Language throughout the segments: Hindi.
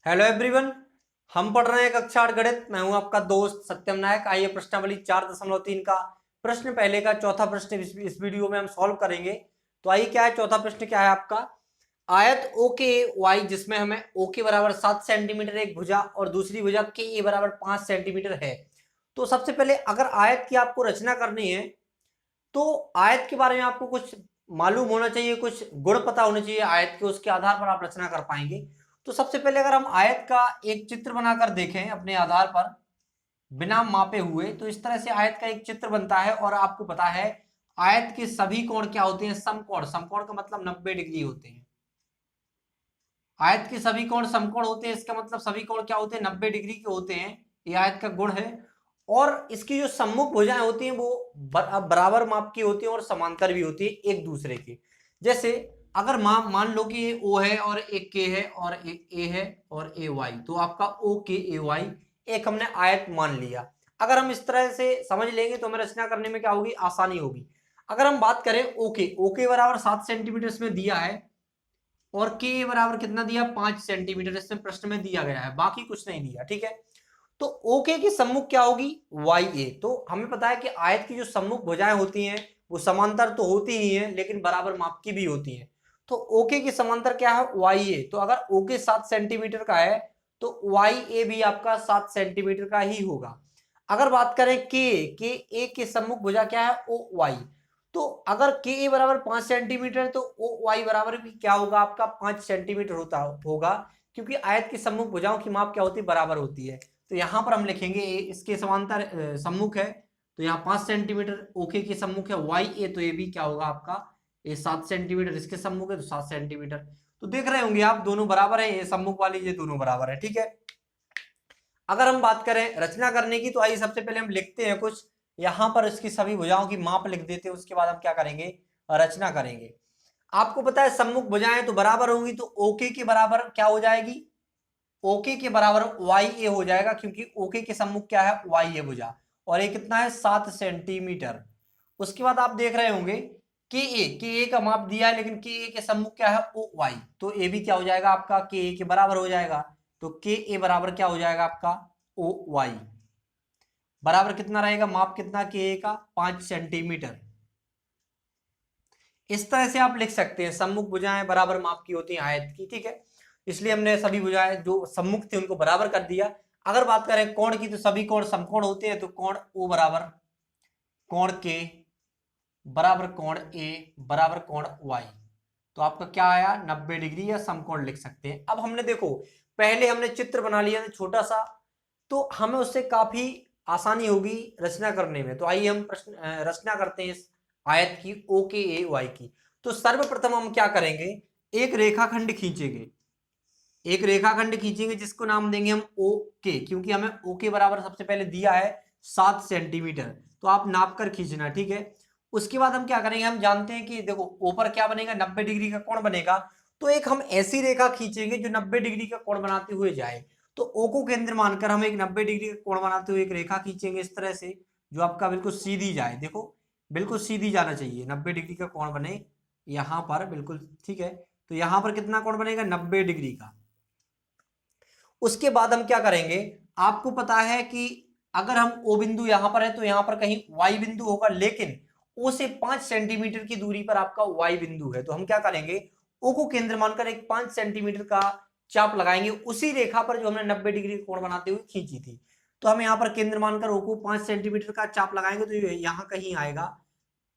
Hello everyone. हम पढ़ रहे हैं कक्षा 8 गणित। मैं हूं आपका दोस्त सत्यम नायक। आइए प्रश्नावली 4.3 का प्रश्न पहले का चौथा प्रश्न इस वीडियो में हम सॉल्व करेंगे। तो आइए, क्या है चौथा प्रश्न, क्या है आपका? आयत ओ के वाई जिसमें हमें ओ के बराबर 7 सेंटीमीटर एक भुजा और दूसरी भुजा के ए बराबर 5 सेंटीमीटर है। तो सबसे पहले अगर आयत की आपको रचना करनी है तो आयत के बारे में आपको कुछ मालूम होना चाहिए, कुछ गुण पता होने चाहिए आयत के, उसके आधार पर आप रचना कर पाएंगे। तो सबसे पहले अगर हम आयत का एक चित्र बनाकर देखें अपने आधार पर बिना मापे हुए, तो इस तरह से आयत का एक चित्र बनता है। और आपको पता है आयत के सभी कोण क्या होते हैं? समकोण। समकोण का मतलब 90 डिग्री होते हैं। आयत के सभी कोण समकोण होते हैं, इसका मतलब सभी कोण क्या होते हैं? 90 डिग्री के होते हैं। ये आयत का गुण है। और इसकी जो सम्मुख भुजाएं होती हैं वो बराबर माप की होती हैं और समांतर भी होती है एक दूसरे के। जैसे अगर मान लो कि ये ओ है और एक के है और एक ए है और ए वाई, तो आपका ओ के ए वाई एक हमने आयत मान लिया। अगर हम इस तरह से समझ लेंगे तो हमें रचना करने में क्या होगी? आसानी होगी। अगर हम बात करें ओके बराबर 7 सेंटीमीटर इसमें दिया है और के बराबर कितना दिया? 5 सेंटीमीटर इसमें प्रश्न में दिया गया है, बाकी कुछ नहीं दिया। ठीक है, तो ओके की सम्मुख क्या होगी? वाई ए। तो हमें पता है कि आयत की जो सम्मुख भुजाएं होती हैं वो समांतर तो होती ही हैं लेकिन बराबर माप की भी होती हैं। तो ओके की समांतर क्या है? वाई ए। तो अगर ओके 7 सेंटीमीटर का है तो वाई ए भी आपका 7 सेंटीमीटर का ही होगा। अगर बात करें के ए के सम्मुख भुजा क्या है? O Y. तो अगर के ए बराबर 5 सेंटीमीटर तो ओ वाई बराबर भी क्या होगा? आपका 5 सेंटीमीटर होगा, क्योंकि आयत की सम्मुख भुजाओं की माप क्या होती है? बराबर होती है। तो यहां पर हम लिखेंगे इसके समांतर सम्मुख है, तो यहाँ 5 सेंटीमीटर ओके के सम्मुख है वाई ए, तो ये भी क्या होगा आपका? ये 7 सेंटीमीटर इसके सम्मुख है तो 7 सेंटीमीटर। तो देख रहे होंगे आप दोनों बराबर है, ये सम्मुख वाली ये दोनों बराबर है। ठीक है, अगर हम बात करें रचना करने की तो आइए सबसे पहले हम लिखते हैं कुछ। यहां पर इसकी सभी भुजाओं की माप लिख देते हैं, उसके बाद हम क्या करेंगे? रचना करेंगे। आपको पता है सम्मुख भुजाएं तो बराबर होंगी, तो ओके के बराबर क्या हो जाएगी? ओके के बराबर वाई ए हो जाएगा, क्योंकि ओके के सम्मुख क्या है? वाई ए भुजा। और ये कितना है? 7 सेंटीमीटर। उसके बाद आप देख रहे होंगे के ए का माप दिया है, लेकिन के ए के सम्मुख क्या है? O Y. तो ए भी क्या हो जाएगा आपका? के ए के बराबर हो जाएगा। तो के ए बराबर क्या हो जाएगा आपका? ओ वाई बराबर कितना रहेगा? माप कितना के ए का? 5 सेंटीमीटर। इस तरह से आप लिख सकते हैं सम्मुख भुजाएं बराबर माप की होती हैं आयत की। ठीक है, इसलिए हमने सभी भुजाएं जो सम्मुख थे उनको बराबर कर दिया। अगर बात करें कोण की तो सभी कोण समकोण होते हैं, तो कोण ओ बराबर कोण के बराबर कोण ए बराबर कोण वाई। तो आपका क्या आया? 90 डिग्री या समकोण लिख सकते हैं। अब हमने देखो पहले हमने चित्र बना लिया था छोटा सा, तो हमें उससे काफी आसानी होगी रचना करने में। तो आइए हम प्रश्न रचना करते हैं इस आयत की ओ के ए वाई की। तो सर्वप्रथम हम क्या करेंगे? एक रेखाखंड खींचेंगे। एक रेखाखंड खींचेंगे जिसको नाम देंगे हम ओ के, क्योंकि हमें ओ के बराबर सबसे पहले दिया है 7 सेंटीमीटर। तो आप नाप कर खींचना। ठीक है, उसके बाद हम क्या करेंगे? हम जानते हैं कि देखो ऊपर क्या बनेगा? 90 डिग्री का कोण बनेगा। तो एक हम ऐसी रेखा खींचेंगे जो 90 डिग्री का कोण बनाते हुए जाए। तो ओ को केंद्र मानकर हम एक 90 डिग्री का कोण बनाते हुए एक रेखा खींचेंगे इस तरह से, जो आपका बिल्कुल सीधी जाए। देखो बिल्कुल सीधी जाना चाहिए, 90 डिग्री का कोण बने यहां पर बिल्कुल। ठीक है, तो यहां पर कितना कोण बनेगा? 90 डिग्री का। उसके बाद हम क्या करेंगे? आपको पता है कि अगर हम ओ बिंदु यहां पर है तो यहां पर कहीं वाई बिंदु होगा, लेकिन ओ से 5 सेंटीमीटर की दूरी पर आपका वाई बिंदु है। तो हम क्या करेंगे? ओ को केंद्र मानकर एक 5 सेंटीमीटर का चाप लगाएंगे उसी रेखा पर जो हमने 90 डिग्री कोण बनाते हुए खींची थी। तो हम यहां पर केंद्र मानकर ओ को 5 सेंटीमीटर का चाप लगाएंगे तो ये यहां कहीं आएगा।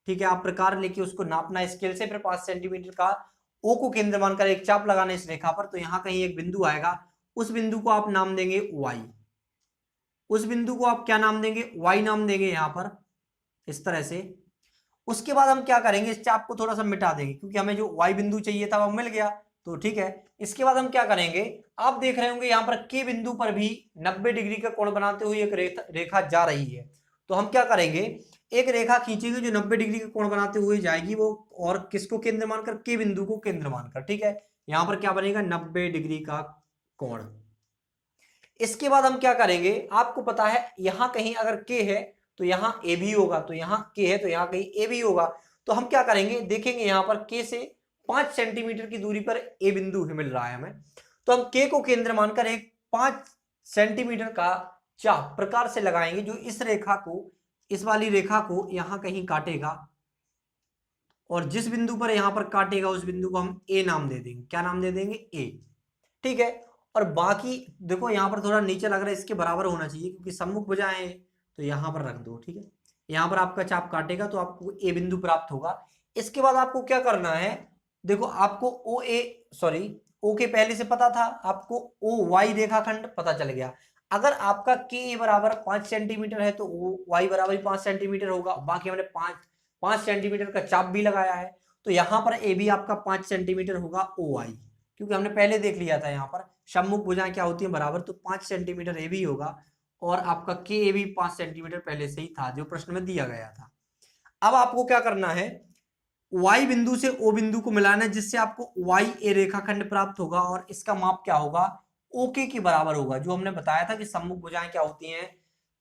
ठीक है, आप प्रकार लेके उसको नापना स्केल से, फिर 5 सेंटीमीटर का ओ को केंद्र मानकर एक चाप लगाना इस रेखा पर, तो यहां कहीं एक बिंदु आएगा। उस बिंदु को आप नाम देंगे वाई। उस बिंदु को आप क्या नाम देंगे? वाई नाम देंगे यहां पर इस तरह से। उसके बाद हम क्या करेंगे? इस चाप को थोड़ा सा मिटा देंगे, क्योंकि हमें जो वाई बिंदु चाहिए था वो मिल गया। तो ठीक है, इसके बाद हम क्या करेंगे? आप देख रहे होंगे यहां पर के बिंदु पर भी 90 डिग्री का कोण बनाते हुए एक रेखा जा रही है। तो हम क्या करेंगे? एक रेखा खींचेंगे जो 90 डिग्री का कोण बनाते हुए जाएगी वो, और किसको केंद्र मानकर? के बिंदु को केंद्र मानकर। ठीक है, यहां पर क्या बनेगा? 90 डिग्री का कोण। इसके बाद हम क्या करेंगे? आपको पता है यहां कहीं अगर के है तो यहां ए भी होगा, तो यहां के है तो यहां कहीं ए भी होगा। तो हम क्या करेंगे? देखेंगे यहां पर के से 5 सेंटीमीटर की दूरी पर ए बिंदु मिल रहा है हमें। तो हम के को केंद्र मानकर एक 5 सेंटीमीटर का चाप प्रकार से लगाएंगे जो इस रेखा को, इस वाली रेखा को यहां कहीं काटेगा, और जिस बिंदु पर यहां पर काटेगा उस बिंदु को हम ए नाम दे देंगे। क्या नाम दे देंगे? ए। ठीक है। और बाकी देखो यहां पर थोड़ा नीचे लग रहा है, इसके बराबर होना चाहिए क्योंकि सम्मुख भुजाएं हैं, तो यहां पर रख दो। ठीक है, यहां पर आपका चाप काटेगा तो आपको ए बिंदु प्राप्त होगा। इसके बाद आपको क्या करना है, देखो आपको ओ ए सॉरी ओ के पहले से पता था, आपको ओ वाई रेखाखंड पता चल गया। अगर आपका के बराबर 5 सेंटीमीटर है तो ओ वाई बराबर 5 सेंटीमीटर होगा। बाकी हमने 5 सेंटीमीटर का चाप भी लगाया है, तो यहां पर ए भी आपका 5 सेंटीमीटर होगा ओ वाई, क्योंकि हमने पहले देख लिया था यहाँ पर सम्मुख भुजाएं क्या होती है बराबर, तो 5 सेंटीमीटर ए भी होगा और आपका के ए भी 5 सेंटीमीटर पहले से ही था जो प्रश्न में दिया गया था। अब आपको क्या करना है, y बिंदु से o बिंदु को मिलाना है जिससे आपको y ए रेखाखंड प्राप्त होगा और इसका माप क्या होगा, ओके के बराबर होगा। जो हमने बताया था कि सम्मुख भुजाएं क्या होती हैं,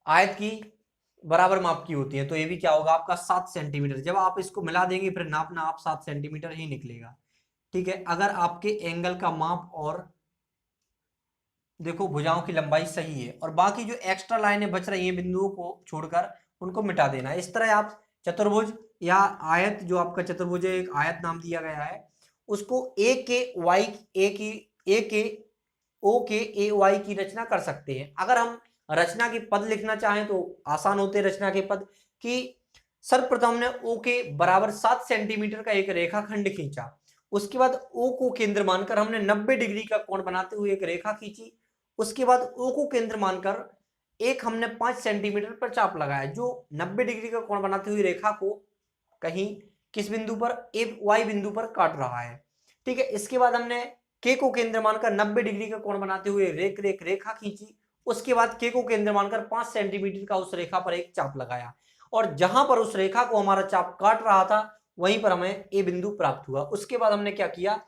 आयत की बराबर माप की होती हैं, तो ये भी क्या होगा आपका 7 सेंटीमीटर। जब आप इसको मिला देंगे फिर नापना आप 7 सेंटीमीटर ही निकलेगा। ठीक है, अगर आपके एंगल का माप और देखो भुजाओं की लंबाई सही है और बाकी जो एक्स्ट्रा लाइनें बच रही हैं बिंदुओं को छोड़कर उनको मिटा देना। इस तरह आप चतुर्भुज या आयत, जो आपका चतुर्भुज एक आयत नाम दिया गया है, उसको ए के वाई ए की ए के ओ के ए वाई की रचना कर सकते हैं। अगर हम रचना के पद लिखना चाहें तो आसान होते हैं रचना के पद कि सर्वप्रथम ने ओ के बराबर 7 सेंटीमीटर का एक रेखाखंड खींचा, उसके बाद ओ को केंद्र मानकर हमने 90 डिग्री का कोण बनाते हुए एक रेखा खींची, उसके बाद ओ को केंद्र मानकर एक हमने 5 सेंटीमीटर पर चाप लगाया जो 90 डिग्री का कोण बनाती हुई रेखा को कहीं किस बिंदु पर, ए वाई बिंदु पर काट रहा है। ठीक है, इसके बाद हमने के को केंद्र मानकर 90 डिग्री का कोण बनाते हुए रेखा खींची, उसके बाद के को केंद्र मानकर 5 सेंटीमीटर का उस रेखा पर एक चाप लगाया और जहां पर उस रेखा को हमारा चाप काट रहा था वहीं पर हमें ए बिंदु प्राप्त हुआ। उसके बाद हमने क्या किया,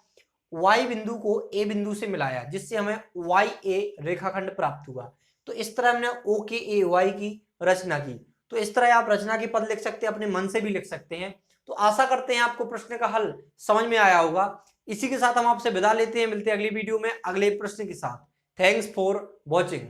y बिंदु को a बिंदु से मिलाया जिससे हमें YA रेखाखंड प्राप्त हुआ। तो इस तरह हमने O के A Y की रचना की। तो इस तरह आप रचना के पद लिख सकते हैं, अपने मन से भी लिख सकते हैं। तो आशा करते हैं आपको प्रश्न का हल समझ में आया होगा। इसी के साथ हम आपसे विदा लेते हैं, मिलते हैं अगली वीडियो में अगले प्रश्न के साथ। Thanks for watching.